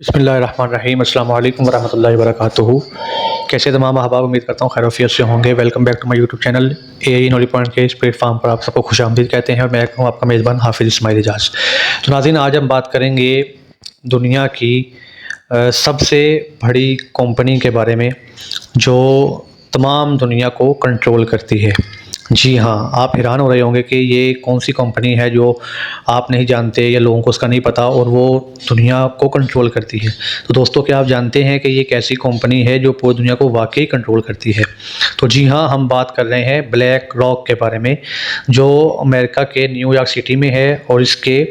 बिस्मिल्लाहिर्रहमानिर्रहीम अस्सलाम वालेकुम वरहमतुल्लाहि वबरकातुहू। कैसे तमाम अहबाब, उम्मीद करता हूँ खैर आफियत से होंगे। Welcome back to my YouTube channel AI knowledge point के इस प्लेटफॉर्म पर आप सबको खुशामदीद कहते हैं और मैं हूँ आपका मेज़बान हाफिज़ इस्माइल एजाज। तो नाज़रीन, आज हम बात करेंगे दुनिया की सबसे बड़ी कंपनी के बारे में जो तमाम दुनिया को कंट्रोल करती है। जी हाँ, आप हैरान हो रहे होंगे कि ये कौन-सी कंपनी है जो आप नहीं जानते या लोगों को उसका नहीं पता और वो दुनिया को कंट्रोल करती है। तो दोस्तों, क्या आप जानते हैं कि ये एक ऐसी कंपनी है जो पूरी दुनिया को वाक़ई कंट्रोल करती है? तो जी हाँ, हम बात कर रहे हैं ब्लैक रॉक के बारे में, जो अमेरिका के न्यूयॉर्क सिटी में है और इसके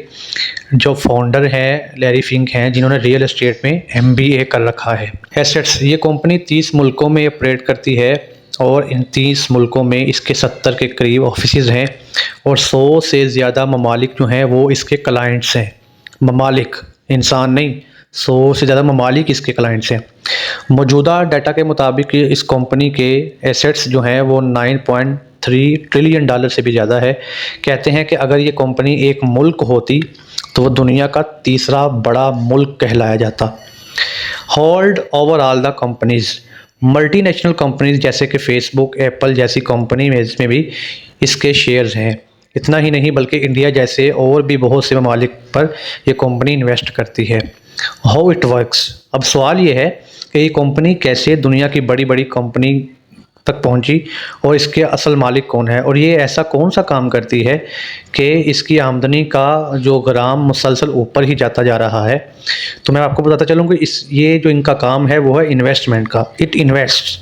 जो फाउंडर हैं लैरी फिंक हैं, जिन्होंने रियल एस्टेट में एमबीए कर रखा है। एसेट्स, ये कंपनी 30 मुल्कों में ऑपरेट करती है और इन 30 मुल्कों में इसके 70 के करीब ऑफिसेज़ हैं और 100 से ज़्यादा ममालिक जो हैं वो इसके क्लाइंट्स हैं। ममालिक, इंसान नहीं, 100 से ज़्यादा ममालिक इसके क्लाइंट्स हैं। मौजूदा डाटा के मुताबिक इस कंपनी के एसेट्स जो हैं वो 9.3 ट्रिलियन डॉलर से भी ज़्यादा है। कहते हैं कि अगर ये कंपनी एक मुल्क होती तो वो दुनिया का तीसरा बड़ा मुल्क कहलाया जाता। Hold over all the companies, multinational companies जैसे कि फेसबुक, एप्पल जैसी कंपनी में इसमें भी इसके शेयर्स हैं। इतना ही नहीं बल्कि इंडिया जैसे और भी बहुत से ममालिक पर ये कंपनी इन्वेस्ट करती है। हाउ इट वर्क्स, अब सवाल ये है कि ये कंपनी कैसे दुनिया की बड़ी बड़ी कंपनी तक पहुंची और इसके असल मालिक कौन है और ये ऐसा कौन सा काम करती है कि इसकी आमदनी का जो ग्राम मुसलसल ऊपर ही जाता जा रहा है। तो मैं आपको बताता चलूँ कि ये जो इनका काम है वो है इन्वेस्टमेंट का। इट इन्वेस्ट,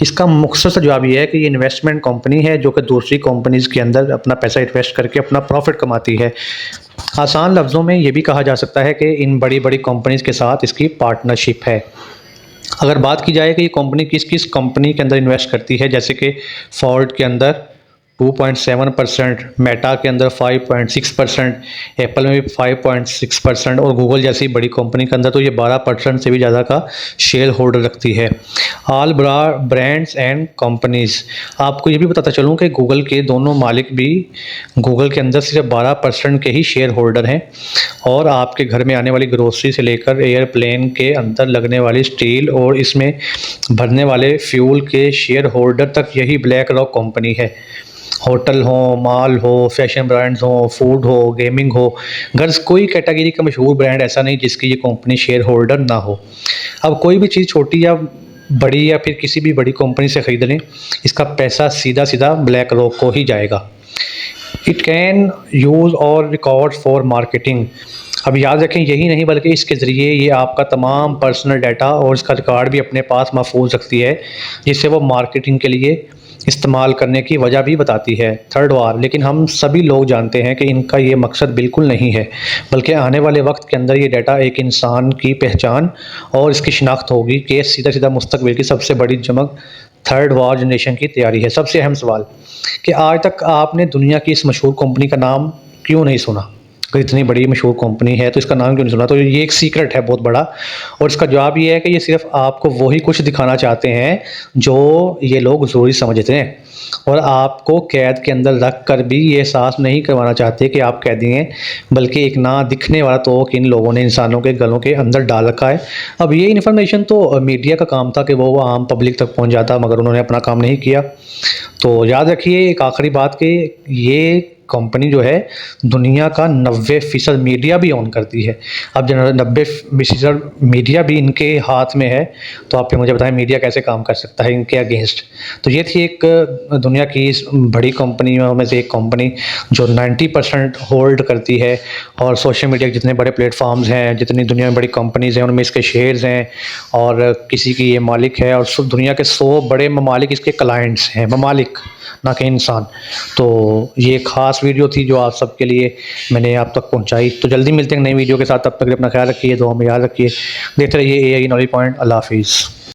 इसका मुख्तसर जवाब ये है कि ये इन्वेस्टमेंट कंपनी है जो कि दूसरी कंपनीज़ के अंदर अपना पैसा इन्वेस्ट करके अपना प्रॉफिट कमाती है। आसान लफ्ज़ों में ये भी कहा जा सकता है कि इन बड़ी बड़ी कंपनीज़ के साथ इसकी पार्टनरशिप है। अगर बात की जाए कि ये कंपनी किस किस कंपनी के अंदर इन्वेस्ट करती है, जैसे कि फोर्ड के अंदर 2.7%, मेटा के अंदर 5.6%, एप्पल में भी 5.6% और गूगल जैसी बड़ी कंपनी के अंदर तो ये 12% से भी ज़्यादा का शेयर होल्डर रखती है। ऑल ब्रांड्स एंड कंपनीज़, आपको ये भी बताता चलूँ कि गूगल के दोनों मालिक भी गूगल के अंदर सिर्फ 12% के ही शेयर होल्डर हैं और आपके घर में आने वाली ग्रोसरी से लेकर एयरप्लेन के अंदर लगने वाली स्टील और इसमें भरने वाले फ्यूल के शेयर होल्डर तक यही ब्लैक रॉक कंपनी है। होटल हो, मॉल हो, फैशन ब्रांड्स हो, फूड हो, गेमिंग हो, गर्ल्स, कोई कैटेगरी का मशहूर ब्रांड ऐसा नहीं जिसकी ये कंपनी शेयर होल्डर ना हो। अब कोई भी चीज़ छोटी या बड़ी या फिर किसी भी बड़ी कंपनी से ख़रीद लें, इसका पैसा सीधा सीधा ब्लैक रॉक को ही जाएगा। इट कैन यूज़ और रिकॉर्ड फॉर मार्केटिंग, अब याद रखें यही नहीं बल्कि इसके ज़रिए ये आपका तमाम पर्सनल डाटा और इसका रिकॉर्ड भी अपने पास महफूज रखती है, जिससे वो मार्केटिंग के लिए इस्तेमाल करने की वजह भी बताती है। थर्ड वार, लेकिन हम सभी लोग जानते हैं कि इनका ये मकसद बिल्कुल नहीं है, बल्कि आने वाले वक्त के अंदर ये डाटा एक इंसान की पहचान और इसकी शिनाख्त होगी कि सीधा सीधा मुस्तकबिल की सबसे बड़ी चमक थर्ड वार जनरेशन की तैयारी है। सबसे अहम सवाल कि आज तक आपने दुनिया की इस मशहूर कंपनी का नाम क्यों नहीं सुना? अगर इतनी बड़ी मशहूर कंपनी है तो इसका नाम क्यों नहीं सुना? तो ये एक सीक्रेट है बहुत बड़ा और इसका जवाब ये है कि ये सिर्फ आपको वही कुछ दिखाना चाहते हैं जो ये लोग ज़रूरी समझते हैं और आपको कैद के अंदर रख कर भी ये एहसास नहीं करवाना चाहते कि आप कैदी हैं, बल्कि एक ना दिखने वाला तोक इन लोगों ने इंसानों के गलों के अंदर डाल रखा है। अब ये इन्फॉर्मेशन तो मीडिया का काम था कि वो आम पब्लिक तक पहुंच जाता, मगर उन्होंने अपना काम नहीं किया। तो याद रखिए एक आखिरी बात कि ये कंपनी जो है दुनिया का 90% मीडिया भी ऑन करती है। अब जब 90% मीडिया भी इनके हाथ में है तो आप फिर मुझे बताएं मीडिया कैसे काम कर सकता है इनके अगेंस्ट। तो ये थी एक दुनिया की इस बड़ी कंपनियों में से एक कंपनी जो 90% होल्ड करती है और सोशल मीडिया के जितने बड़े प्लेटफॉर्म्स हैं, जितनी दुनिया में बड़ी कंपनीज़ हैं, उनमें इसके शेयर्स हैं और किसी की ये मालिक है और दुनिया के 100 बड़े ममालिक इसके क्लाइंट्स हैं, ममालिक ना कि इंसान। तो ये ख़ास वीडियो थी जो आप सबके लिए मैंने आप तक पहुंचाई। तो जल्दी मिलते हैं नई वीडियो के साथ, तब तक अपना ख्याल रखिए, दुआ में याद रखिए, देखते रहिए एआई नॉलेज पॉइंट। अल्लाह हाफिज़।